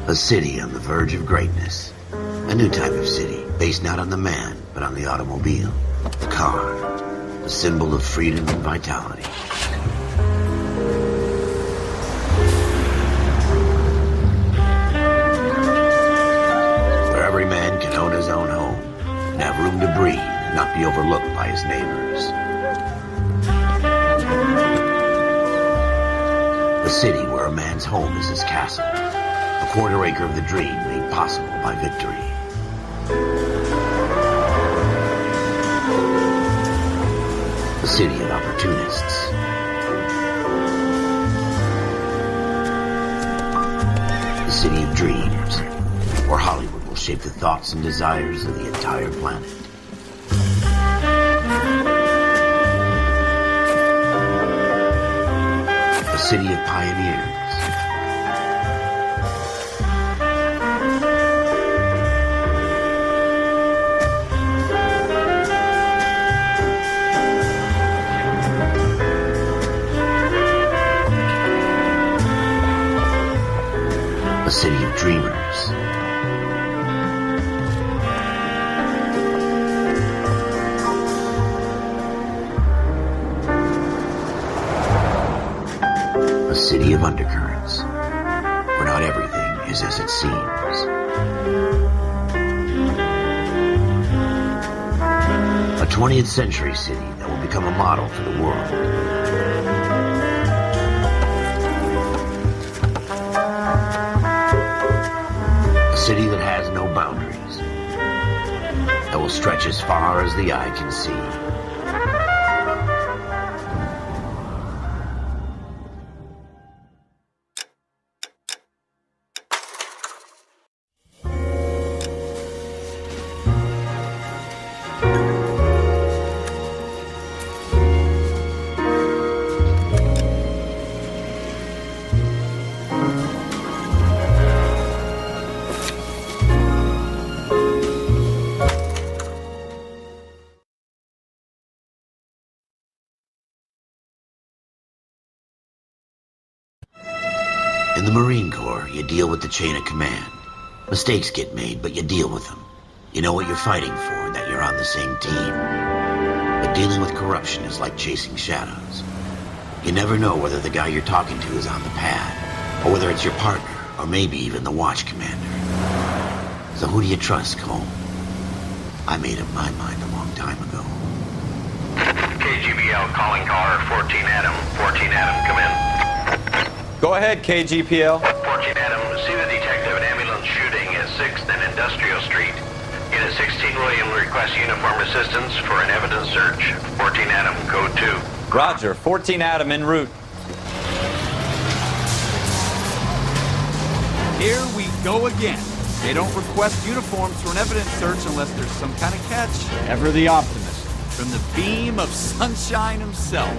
A city on the verge of greatness. A new type of city, based not on the man, but on the automobile. The car. The symbol of freedom and vitality. Where every man can own his own home, and have room to breathe, and not be overlooked by his neighbors. A city where a man's home is his castle. A quarter acre of the dream made possible by victory. A city of opportunists. A city of dreams, where Hollywood will shape the thoughts and desires of the entire planet. A city of pioneers. A city of dreamers. A city of undercurrents, where not everything is as it seems. A 20th century city that will become a model for the world. A city that has no boundaries, that will stretch as far as the eye can see. In the Marine Corps, you deal with the chain of command. Mistakes get made, but you deal with them. You know what you're fighting for, and that you're on the same team. But dealing with corruption is like chasing shadows. You never know whether the guy you're talking to is on the pad, or whether it's your partner, or maybe even the watch commander. So who do you trust, Cole? I made up my mind a long time ago. KGBL calling caller 14 Adam. 14 Adam, come in. Go ahead, KGPL. 14 Adam, see the detective an ambulance shooting at 6th and Industrial Street. Unit 16 William requests uniform assistance for an evidence search. 14 Adam, code 2. Roger, 14 Adam en route. Here we go again. They don't request uniforms for an evidence search unless there's some kind of catch. Ever the optimist. From the beam of sunshine himself.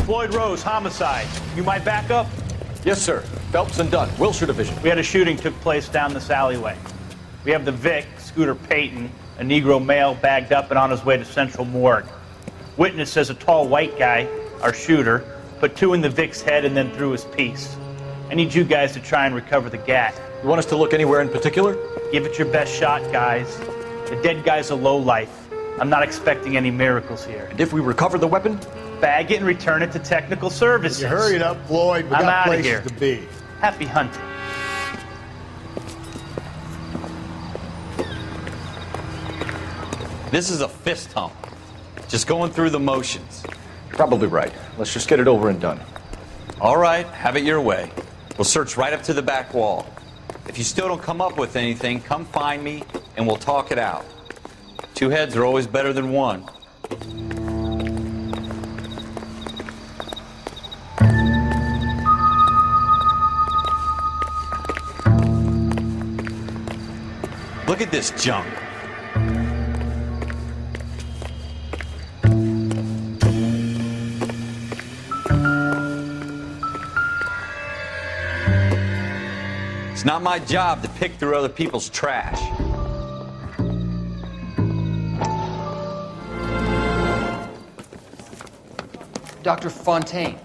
Floyd Rose, homicide. You might back up? Yes, sir. Phelps and Dunn, Wilshire Division. We had a shooting took place down this alleyway. We have the Vic, Scooter Payton, a Negro male bagged up and on his way to Central Morgue. Witness says a tall white guy, our shooter, put 2 in the Vic's head and then threw his piece. I need you guys to try and recover the gat. You want us to look anywhere in particular? Give it your best shot, guys. The dead guy's a lowlife. I'm not expecting any miracles here. And if we recover the weapon? Bag it and return it to technical services. You hurry it up, Floyd. We I'm got outta places here. to be. Happy hunting. This is a fist hump. Just going through the motions. Probably right. Let's just get it over and done. All right, have it your way. We'll search right up to the back wall. If you still don't come up with anything, come find me and we'll talk it out. 2 heads are always better than 1. Look at this junk. It's not my job to pick through other people's trash. Dr. Fontaine,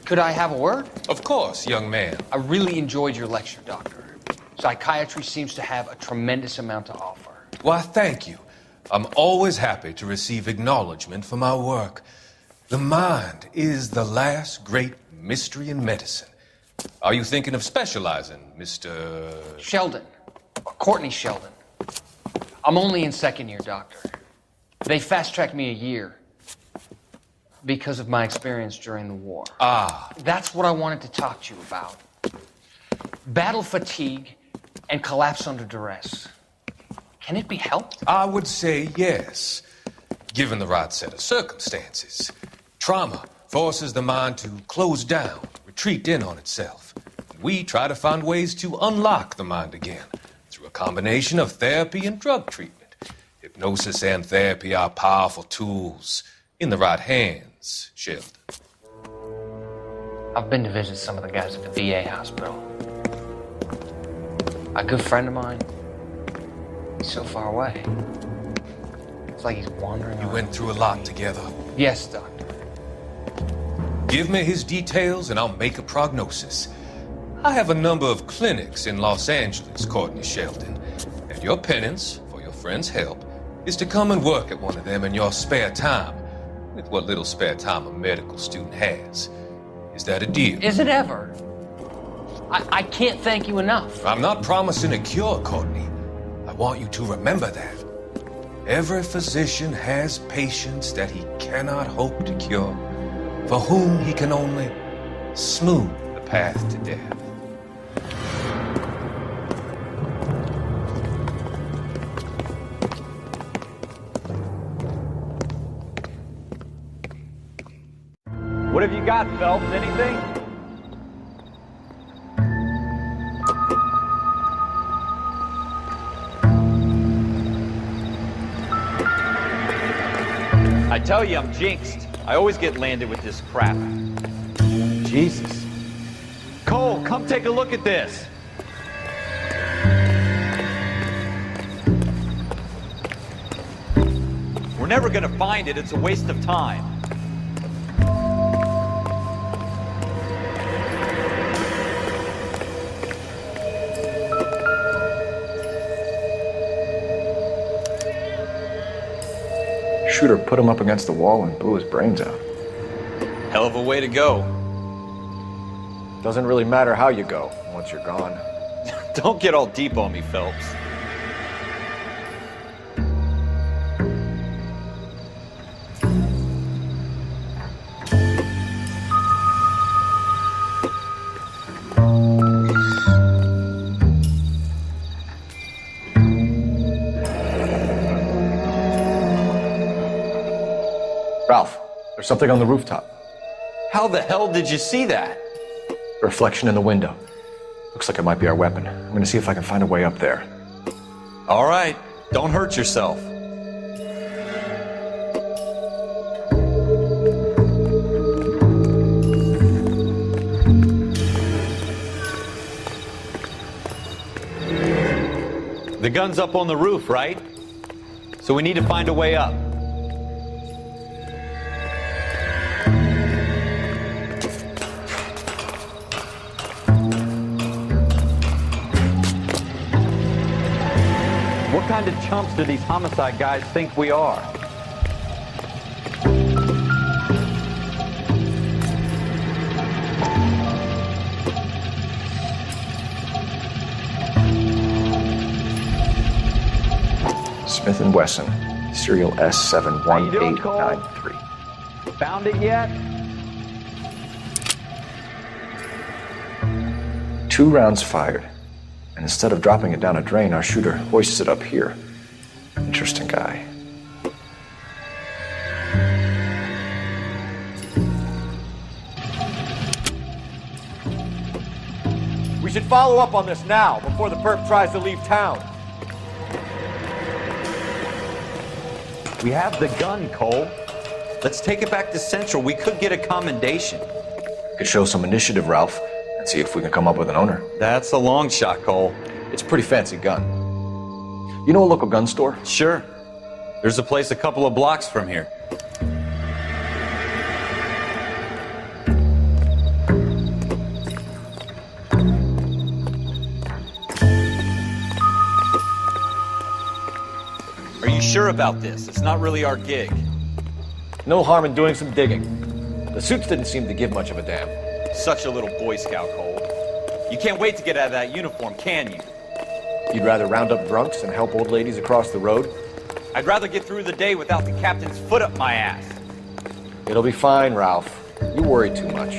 could I have a word? Of course, young man. I really enjoyed your lecture, Doctor. Psychiatry seems to have a tremendous amount to offer. Why, thank you. I'm always happy to receive acknowledgement for my work. The mind is the last great mystery in medicine. Are you thinking of specializing, Mr. Sheldon, or Courtney Sheldon. I'm only in second year, Doctor. They fast-tracked me a year because of my experience during the war. Ah. That's what I wanted to talk to you about. Battle fatigue and collapse under duress. Can it be helped? I would say yes, given the right set of circumstances. Trauma forces the mind to close down, retreat in on itself. We try to find ways to unlock the mind again through a combination of therapy and drug treatment. Hypnosis and therapy are powerful tools in the right hands, Sheldon. I've been to visit some of the guys at the VA hospital. A good friend of mine, he's so far away. It's like he's wandering You around. went through a lot together. Yes, Doctor. Give me his details and I'll make a prognosis. I have a number of clinics in Los Angeles, Courtney Sheldon, and your penance, for your friend's help, is to come and work at one of them in your spare time, with what little spare time a medical student has. Is that a deal? Is it ever? I can't thank you enough. I'm not promising a cure, Courtney. I want you to remember that. Every physician has patients that he cannot hope to cure, for whom he can only smooth the path to death. What have you got, Phelps? Anything? I tell you, I'm jinxed. I always get landed with this crap. Jesus. Cole, come take a look at this. We're never gonna find it. It's a waste of time. Shooter put him up against the wall and blew his brains out. Hell of a way to go. Doesn't really matter how you go once you're gone. Don't get all deep on me, Phelps. Ralph, there's something on the rooftop. How the hell did you see that? A reflection in the window. Looks like it might be our weapon. I'm gonna see if I can find a way up there. All right, don't hurt yourself. The gun's up on the roof, right? So we need to find a way up. What kind of chumps do these homicide guys think we are? Smith & Wesson, serial S71893. Found it yet? 2 rounds fired. And instead of dropping it down a drain, our shooter hoists it up here. Interesting guy. We should follow up on this now, before the perp tries to leave town. We have the gun, Cole. Let's take it back to Central. We could get a commendation. Could show some initiative, Ralph, and See if we can come up with an owner. That's a long shot, Cole. It's a pretty fancy gun. You know a local gun store? Sure. There's a place a couple of blocks from here. Are you sure about this? It's not really our gig. No harm in doing some digging. The suits didn't seem to give much of a damn. Such a little Boy Scout, Cole. You can't wait to get out of that uniform, can you? You'd rather round up drunks and help old ladies across the road? I'd rather get through the day without the captain's foot up my ass. It'll be fine, Ralph. You worry too much.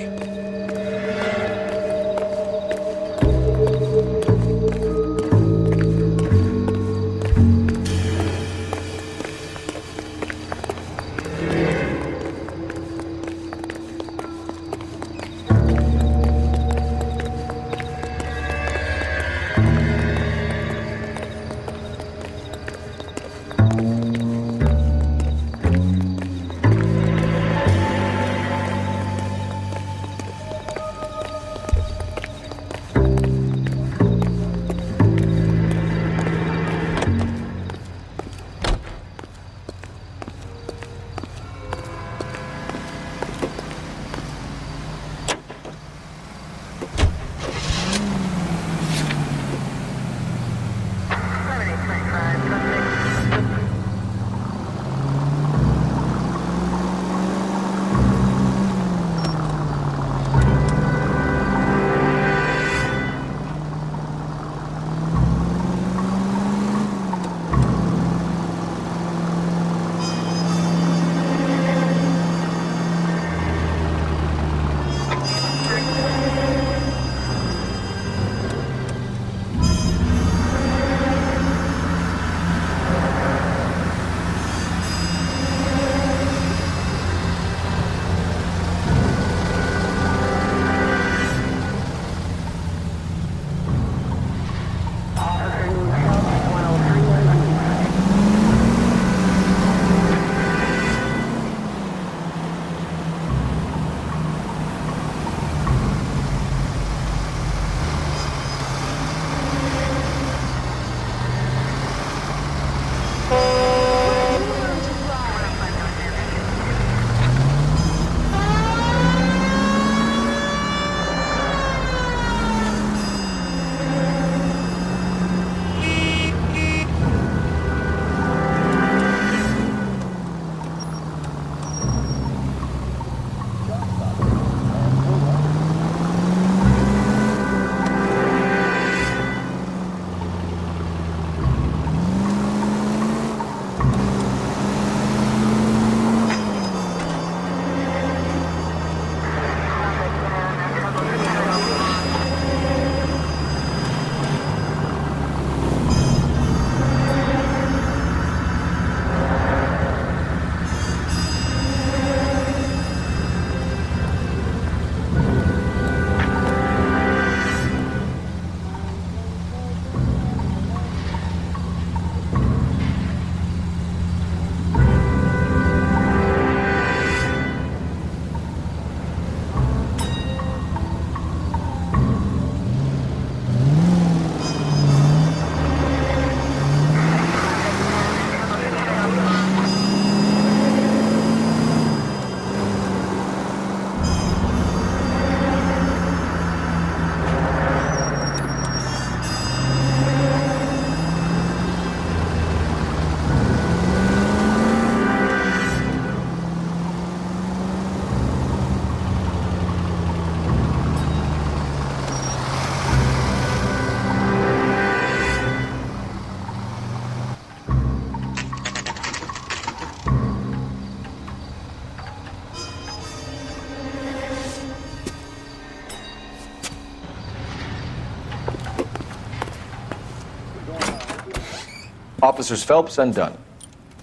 Officers Phelps and Dunn.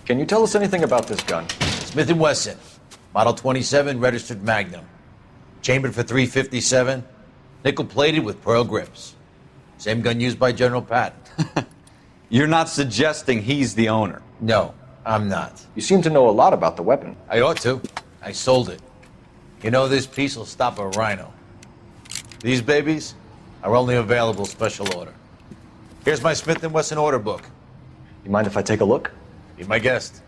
Can you tell us anything about this gun? Smith & Wesson, Model 27, registered Magnum. Chambered for .357, nickel-plated with pearl grips. Same gun used by General Patton. You're not suggesting he's the owner? No, I'm not. You seem to know a lot about the weapon. I ought to. I sold it. You know, this piece will stop a rhino. These babies are only available special order. Here's my Smith & Wesson order book. You mind if I take a look? Be my guest.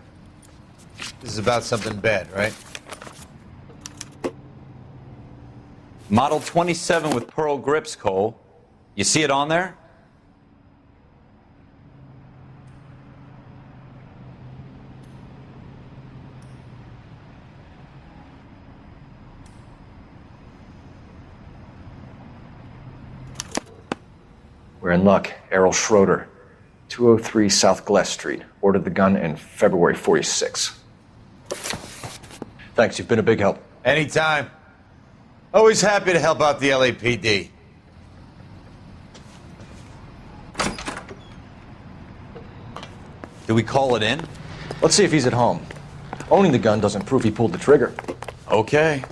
This is about something bad, right? Model 27 with pearl grips, Cole. You see it on there? We're in luck. Errol Schroeder, 203 South Glass Street. Ordered the gun in February 46. Thanks, you've been a big help. Anytime. Always happy to help out the LAPD. Do we call it in? Let's see if he's at home. Owning the gun doesn't prove he pulled the trigger. Okay.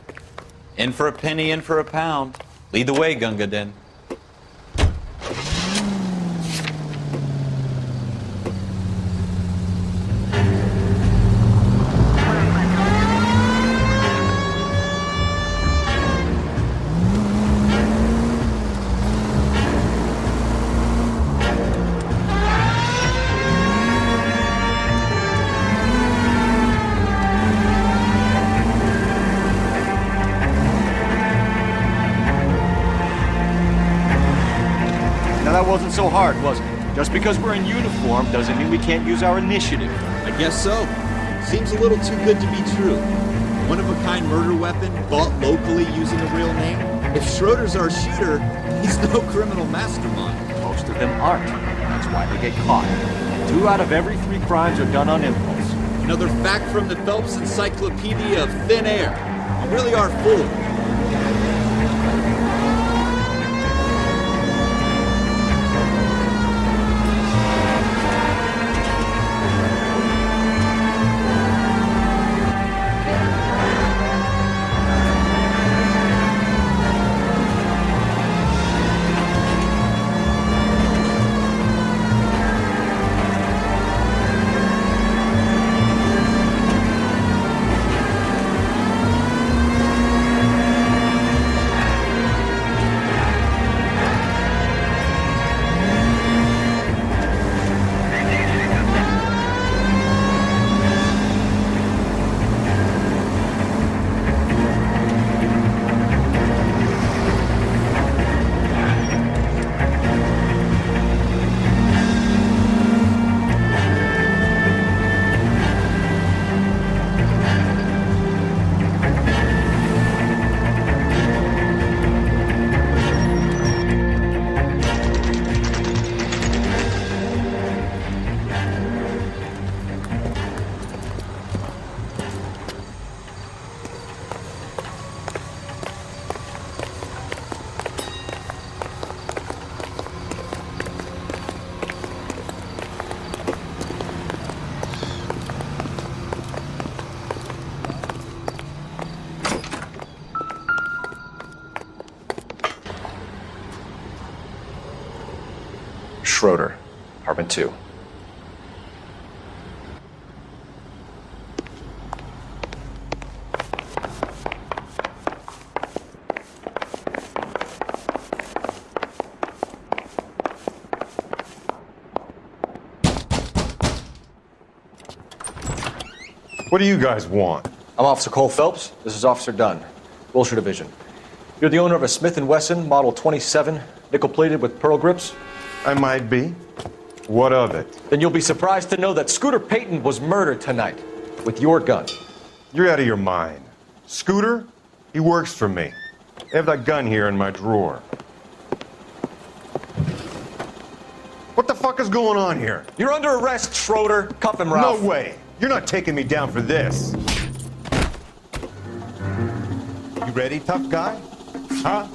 In for a penny, in for a pound. Lead the way, Gunga Din. That wasn't so hard, was it? Just because we're in uniform doesn't mean we can't use our initiative. I guess so. Seems a little too good to be true. One-of-a-kind murder weapon bought locally using a real name. If Schroeder's our shooter, he's no criminal mastermind. Most of them aren't. That's why they get caught. 2 out of every 3 crimes are done on impulse. Another fact from the Phelps Encyclopedia of Thin Air. You really are full. Schroeder, apartment 2. What do you guys want? I'm Officer Cole Phelps. This is Officer Dunn, Wilshire Division. You're the owner of a Smith & Wesson Model 27, nickel-plated with pearl grips? I might be. What of it? Then you'll be surprised to know that Scooter Payton was murdered tonight with your gun. You're out of your mind. Scooter? He works for me. I have that gun here in my drawer. What the fuck is going on here? You're under arrest, Schroeder. Cuff him, Ralph. No way. You're not taking me down for this. You ready, tough guy? Huh?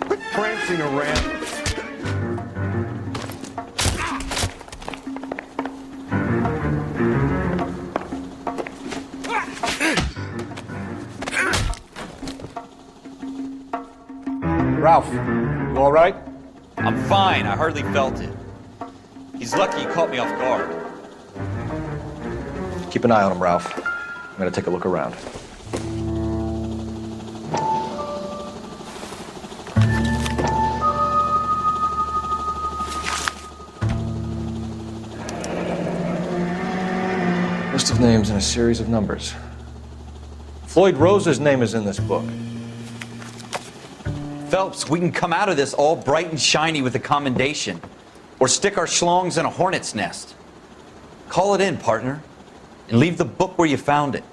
Quit prancing around. Ralph, you all right? I'm fine. I hardly felt it. He's lucky he caught me off guard. Keep an eye on him, Ralph. I'm gonna take a look around. List of names and a series of numbers. Floyd Rose's name is in this book. Phelps, we can come out of this all bright and shiny with a commendation. Or stick our schlongs in a hornet's nest. Call it in, partner. And leave the book where you found it.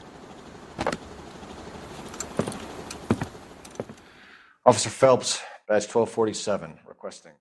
Officer Phelps, badge 1247, requesting.